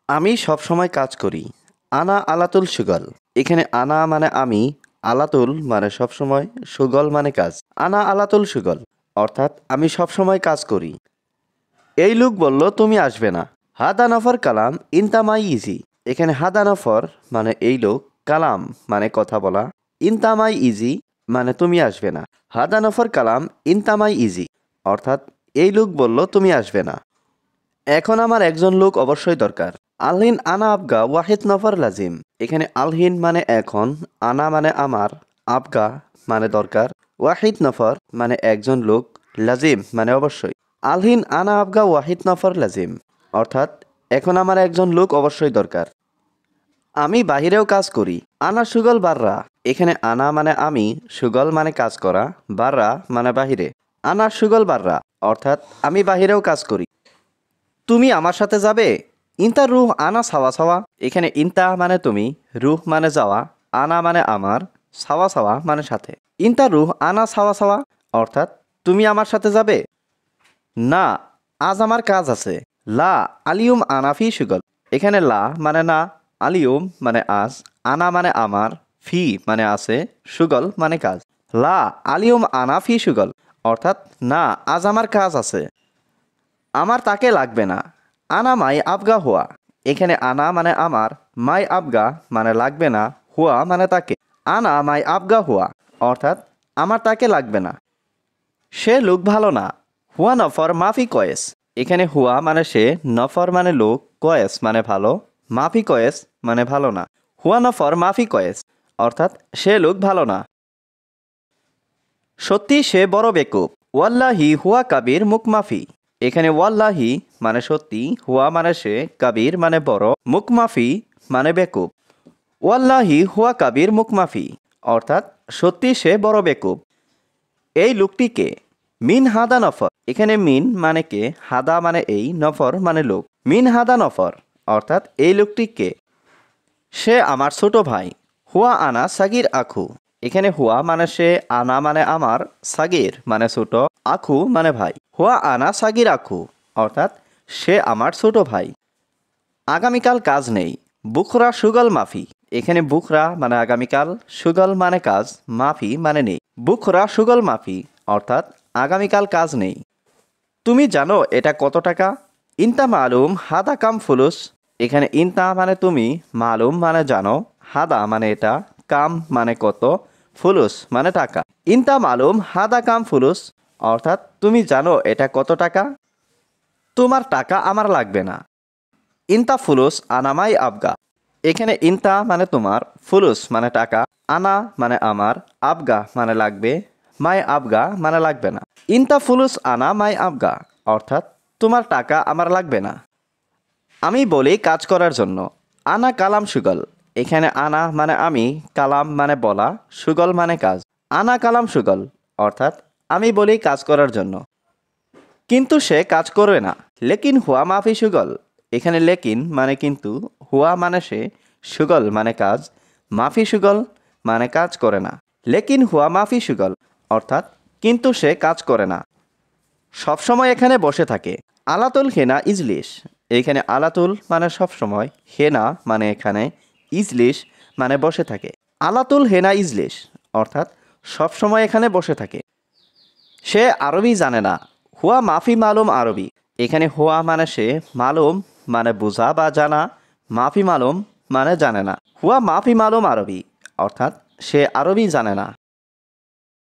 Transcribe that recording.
আমি সব সময় কাজ করি। আনা আলাতুল শুগল। এখানে আনা মানে আমি, আলাতুল মানে সব সময়, শুগল মানে কাজ। আনা আলাতুল শুগল অর্থাৎ আমি সব সময় কাজ করি। এই লোক বলল তুমি আসবে না। হাদা নফর কালাম ইনতামাই ইজি। এখানে হাদা নফর মানে এই লোক, কালাম মানে কথা বলা, ইনতামাই ইজি মানে তুমি আসবে না। হাদা নফর কালাম ইনতামাই ইজি অর্থাৎ এই লোক বলল তুমি আসবে না। এখন আমার একজন লোক অবশ্যই দরকার। আলহিন আনা আবগা ওয়াহিদ নফর লাজিম। এখানে আলহিন মানে এখন, আনা মানে আমার, আবগা মানে দরকার, ওয়াহিদ নফর মানে একজন লোক, লাজিম মানে অবশ্যই। আলহিন আনা আবগা ওয়াহিদ নফর লাজিম অর্থাৎ এখন আমার একজন লোক অবশ্যই দরকার। আমি বাহিরেও কাজ করি। আনা সুগল বাররা। এখানে আনা মানে আমি, সুগল মানে কাজ করা, বাররা মানে বাহিরে। আনা সুগল বাররা অর্থাৎ আমি বাহিরেও কাজ করি। তুমি আমার সাথে যাবে? ইনতা রুহ আনা সাওয়া সাওয়া। এখানে ইনতা মানে তুমি, রুহ মানে যাওয়া, আনা মানে আমার, সাওয়া সাওয়া মানে সাথে। ইনতা রুহ আনা সাওয়া সাওয়া অর্থাৎ তুমি আমার সাথে যাবে? না, আজ আমার কাজ আছে। লা আলিউম আনাফি সুগল। এখানে লা মানে না, আলিউম মানে আজ, আনা মানে আমার, ফি মানে আছে, সুগল মানে কাজ। লা আলিউম আনাফি সুগল অর্থাৎ না, আজ আমার কাজ আছে। আমার তাকে লাগবে না। আনা মাই আবগা হুয়া। এখানে আনা মানে আমার, মাই আবগা মানে লাগবে না, হুয়া মানে তাকে। আনা মাই আবগা হুয়া অর্থাৎ আমার তাকে লাগবে না। সে লোক ভালো না। হুয়া নফর মাফি কয়েস। এখানে হুয়া মানে সে, নফর মানে লোক, কয়েস মানে ভালো, মাফি কয়েস মানে ভালো না। হুয়া নফর মাফি কয়েস অর্থাৎ সে লোক ভালো না। সত্যি সে বড় বেকুব। ওয়াল্লাহি হুয়া কাবির মুকমাফি। এখানে ওয়াল্লাহি মানে সত্যি, হুয়া মানে সে, কাবির মানে বড়, মুকমাফি মানে বেকুব। ওয়াল্লাহি হুয়া কাবির মুকমাফি অর্থাৎ সত্যি সে বড় বেকুব। এই লোকটিকে মিন হাদা নফর। এখানে মিন মানে কে, হাদা মানে এই, নফর মানে লোক। মিন হাদা নফর অর্থাৎ এই লোকটিকে। সে আমার ছোট ভাই। হুয়া আনা সাগির আখু। এখানে হুয়া মানে সে, আনা মানে আমার, সাগির মানে ছোট, আখু মানে ভাই। হুয়া আনা সাগির আখু অর্থাৎ সে আমার ছোট ভাই। আগামীকাল কাজ নেই। বুখরা সুগল মাফি। এখানে বুখরা মানে আগামীকাল, সুগল মানে কাজ, মাফি মানে নেই। বুখরা সুগল মাফি অর্থাৎ আগামীকাল কাজ নেই। তুমি জানো এটা কত টাকা? ইনতা মালুম হাদা কাম ফুলুস। এখানে ইনতা মানে তুমি, মালুম মানে জানো, হাদা মানে এটা, কাম মানে কত, ফুলুস মানে টাকা। ইনতা মালুম হাদা কাম ফুলুস অর্থাৎ তুমি জানো এটা কত টাকা? তোমার টাকা আমার লাগবে না। ইনতা ফুলুস আনামাই আবগা। এখানে ইনতা মানে তোমার, ফুলুস মানে টাকা, আনা মানে আমার, আবগা মানে লাগবে, মাই আবগা মানে লাগবে না। ইনতা ফুলুস আনা মাই আবগা অর্থাৎ তোমার টাকা আমার লাগবে না। আমি বলি কাজ করার জন্য। আনা কালাম সুগল। এখানে আনা মানে আমি, কালাম মানে বলা, সুগল মানে কাজ। আনা কালাম সুগল অর্থাৎ আমি বলি কাজ করার জন্য। কিন্তু সে কাজ করবে না। লেকিন হুয়া মাফি সুগল। এখানে লেকিন মানে কিন্তু, হুয়া মানে সে, সুগল মানে কাজ, মাফি সুগল মানে কাজ করে না। লেকিন হুয়া মাফি সুগল অর্থাৎ কিন্তু সে কাজ করে না। সবসময় এখানে বসে থাকে। আলাতুল হেনা ইজলিশ। এখানে আলাতুল মানে সবসময়, হেনা মানে এখানে, ইজলিশ মানে বসে থাকে। আলাতুল হেনা ইজলিশ অর্থাৎ সবসময় এখানে বসে থাকে। সে আরবি জানে না। হুয়া মাফি মালুম আরবি। এখানে হুয়া মানে সে, মালুম মানে বোঝা বা জানা, মাফি মালুম মানে জানে না। হুয়া মাফি মালুম আরবি অর্থাৎ সে আরবি জানে না।